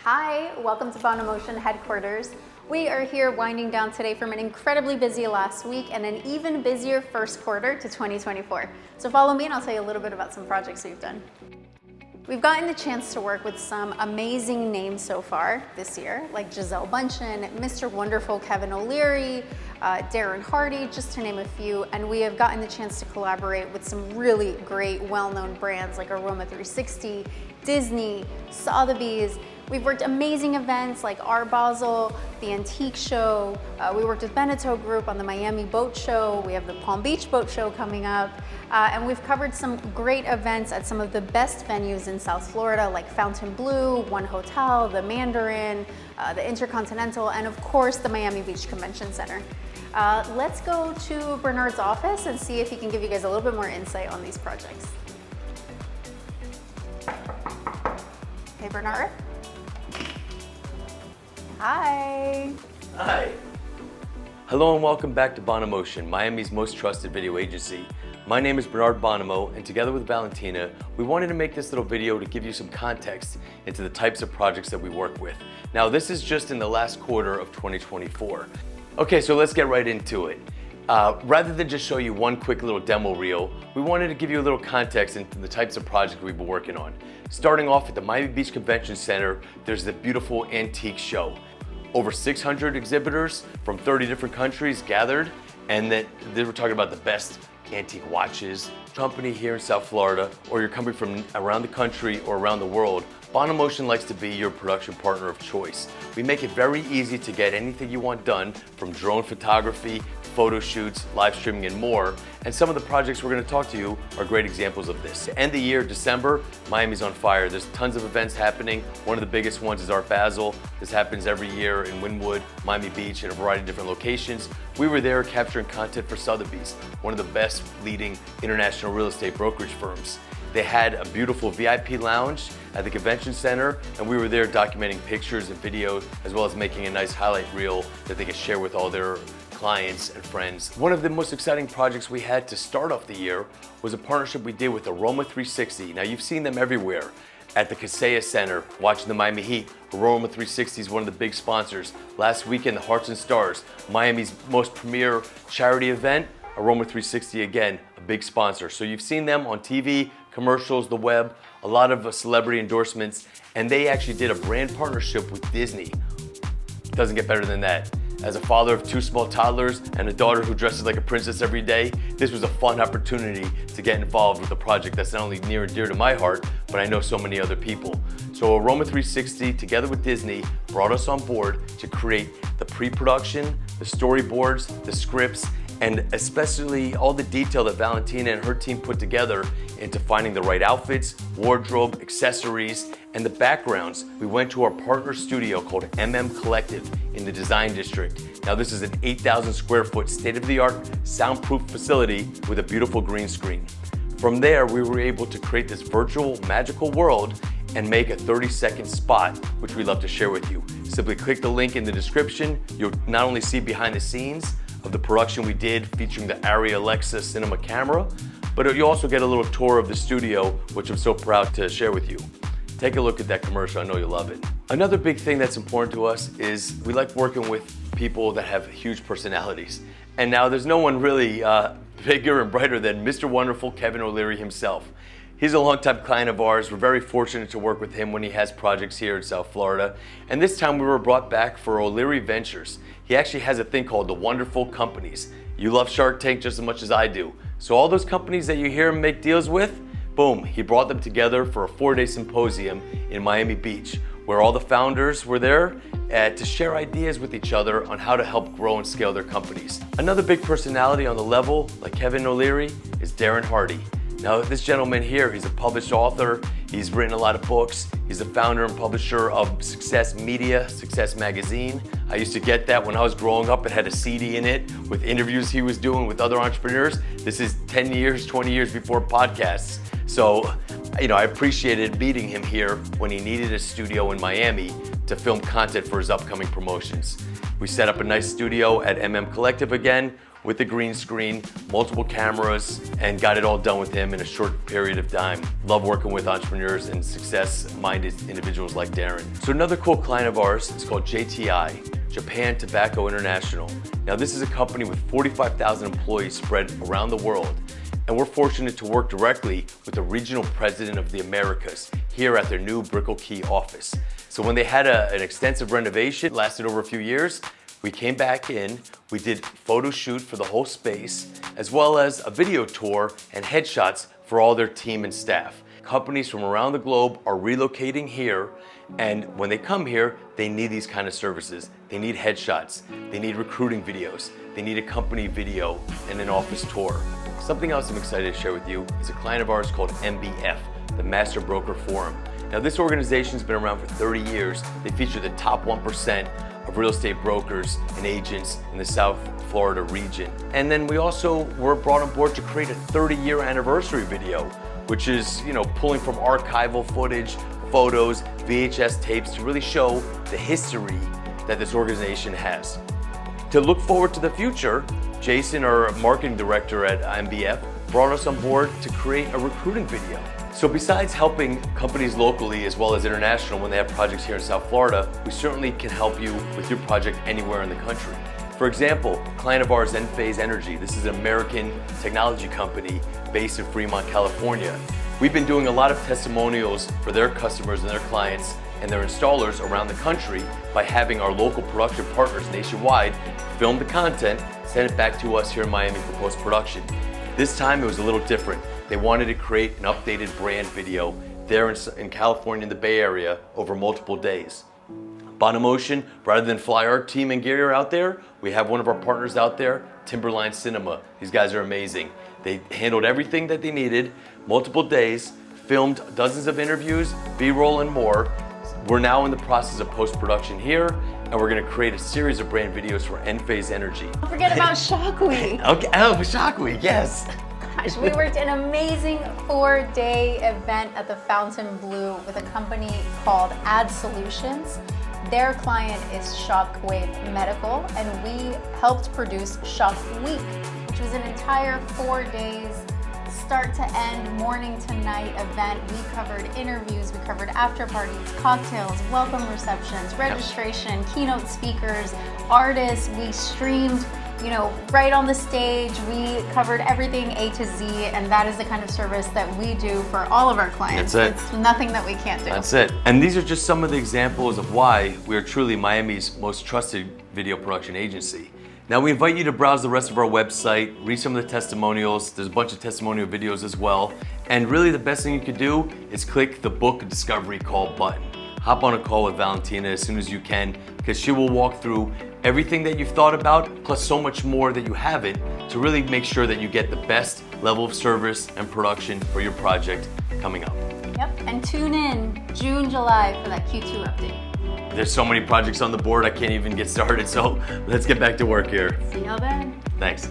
Hi, welcome to Bonomotion headquarters. We are here winding down today from an incredibly busy last week and an even busier first quarter to 2024. So follow me and I'll tell you a little bit about some projects we've done. We've gotten the chance to work with some amazing names so far this year, like Gisele Bündchen, Mr. Wonderful Kevin O'Leary, Darren Hardy, just to name a few. And we have gotten the chance to collaborate with some really great, well-known brands like Aroma 360, Disney, Sotheby's. We've worked amazing events like Art Basel, the Antique Show. We worked with Beneteau Group on the Miami Boat Show. We have the Palm Beach Boat Show coming up. And we've covered some great events at some of the best venues in South Florida, like Fontainebleau, One Hotel, the Mandarin, the Intercontinental, and of course, the Miami Beach Convention Center. Let's go to Bernard's office and see if he can give you guys a little bit more insight on these projects. Hey, Bernard. Hi. Hi. Hello and welcome back to Bonomotion, Miami's most trusted video agency. My name is Bernard Bonomo, and together with Valentina, we wanted to make this little video to give you some context into the types of projects that we work with. Now, this is just in the last quarter of 2024. Okay, so let's get right into it. Rather than just show you one quick little demo reel, we wanted to give you a little context into the types of projects we've been working on. Starting off at the Miami Beach Convention Center, there's the beautiful Antique Show. Over 600 exhibitors from 30 different countries gathered, and then they were talking about the best antique watches. Company here in South Florida, or you're coming from around the country or around the world, Bonomotion likes to be your production partner of choice. We make it very easy to get anything you want done, from drone photography, photo shoots, live streaming, and more. And some of the projects we're going to talk to you are great examples of this. To end the year, December, Miami's on fire. There's tons of events happening. One of the biggest ones is Art Basel. This happens every year in Wynwood, Miami Beach, in a variety of different locations. We were there capturing content for Sotheby's, one of the best leading international real estate brokerage firms. They had a beautiful VIP lounge at the convention center, and we were there documenting pictures and videos, as well as making a nice highlight reel that they could share with all their clients and friends. One of the most exciting projects we had to start off the year was a partnership we did with Aroma 360. Now, you've seen them everywhere. At the Kaseya Center, watching the Miami Heat, Aroma 360 is one of the big sponsors. Last weekend, the Hearts and Stars, Miami's most premier charity event, Aroma 360 again, a big sponsor. So you've seen them on TV, commercials, the web, a lot of celebrity endorsements, and they actually did a brand partnership with Disney. Doesn't get better than that. As a father of two small toddlers and a daughter who dresses like a princess every day, this was a fun opportunity to get involved with a project that's not only near and dear to my heart, but I know so many other people. So Aroma 360, together with Disney, brought us on board to create the pre-production, the storyboards, the scripts, and especially all the detail that Valentina and her team put together into finding the right outfits, wardrobe, accessories, and the backgrounds. We went to our partner studio called Collective in the Design District. Now, this is an 8,000 square foot state-of-the-art soundproof facility with a beautiful green screen. From there, we were able to create this virtual magical world and make a 30-second spot, which we love to share with you. Simply click the link in the description. You'll not only see behind the scenes of the production we did featuring the Arri Alexa cinema camera, but you also get a little tour of the studio, which I'm so proud to share with you. Take a look at that commercial, I know you'll love it. Another big thing that's important to us is we like working with people that have huge personalities. And now there's no one really bigger and brighter than Mr. Wonderful Kevin O'Leary himself. He's a longtime client of ours. We're very fortunate to work with him when he has projects here in South Florida. And this time we were brought back for O'Leary Ventures. He actually has a thing called the Wonderful Companies. You love Shark Tank just as much as I do. So all those companies that you hear him make deals with, boom, he brought them together for a 4-day symposium in Miami Beach, where all the founders were there to share ideas with each other on how to help grow and scale their companies. Another big personality on the level, like Kevin O'Leary, is Darren Hardy. Now, this gentleman here, he's a published author. He's written a lot of books. He's the founder and publisher of Success Media, Success Magazine. I used to get that when I was growing up. It had a CD in it with interviews he was doing with other entrepreneurs. This is 10 years, 20 years before podcasts. So, I appreciated meeting him here when he needed a studio in Miami, to film content for his upcoming promotions. We set up a nice studio at Collective again with a green screen, multiple cameras, and got it all done with him in a short period of time. Love working with entrepreneurs and success-minded individuals like Darren. So another cool client of ours is called JTI, Japan Tobacco International. Now this is a company with 45,000 employees spread around the world, and we're fortunate to work directly with the regional president of the Americas here at their new Brickell Key office. So when they had an extensive renovation, lasted over a few years, we came back in, we did photo shoot for the whole space, as well as a video tour and headshots for all their team and staff. Companies from around the globe are relocating here, and when they come here, they need these kind of services. They need headshots, they need recruiting videos, they need a company video and an office tour. Something else I'm excited to share with you is a client of ours called MBF, the Master Broker Forum. Now this organization's been around for 30 years. They feature the top 1% of real estate brokers and agents in the South Florida region. And then we also were brought on board to create a 30-year anniversary video, which is, pulling from archival footage, photos, VHS tapes to really show the history that this organization has. To look forward to the future, Jason, our marketing director at MBF, brought us on board to create a recruiting video. So besides helping companies locally as well as international when they have projects here in South Florida, we certainly can help you with your project anywhere in the country. For example, a client of ours, Enphase Energy. This is an American technology company based in Fremont, California. We've been doing a lot of testimonials for their customers and their clients and their installers around the country by having our local production partners nationwide film the content, send it back to us here in Miami for post-production. This time it was a little different. They wanted to create an updated brand video there in California, in the Bay Area, over multiple days. BONOMOTION, rather than fly our team and gear out there, we have one of our partners out there, Timberline Cinema. These guys are amazing. They handled everything that they needed, multiple days, filmed dozens of interviews, B-roll and more. We're now in the process of post-production here, and we're gonna create a series of brand videos for Enphase Energy. Don't forget about Shockwave. Okay, oh, Shockwave, yes. Gosh, we worked an amazing 4-day event at the Fontainebleau with a company called Ad Solutions. Their client is Shockwave Medical, and we helped produce Shock Week, which was an entire 4 days, start to end, morning to night event. We covered interviews, we covered after parties, cocktails, welcome receptions, registration, keynote speakers, artists. We streamed, right on the stage. We covered everything A to Z, and that is the kind of service that we do for all of our clients. That's it. It's nothing that we can't do. That's it. And these are just some of the examples of why we are truly Miami's most trusted video production agency. Now we invite you to browse the rest of our website, read some of the testimonials. There's a bunch of testimonial videos as well. And really the best thing you could do is click the book discovery call button. Hop on a call with Valentina as soon as you can, because she will walk through everything that you've thought about, plus so much more that you haven't, to really make sure that you get the best level of service and production for your project coming up. Yep, and tune in June, July for that Q2 update. There's so many projects on the board, I can't even get started, so let's get back to work here. See y'all then. Thanks.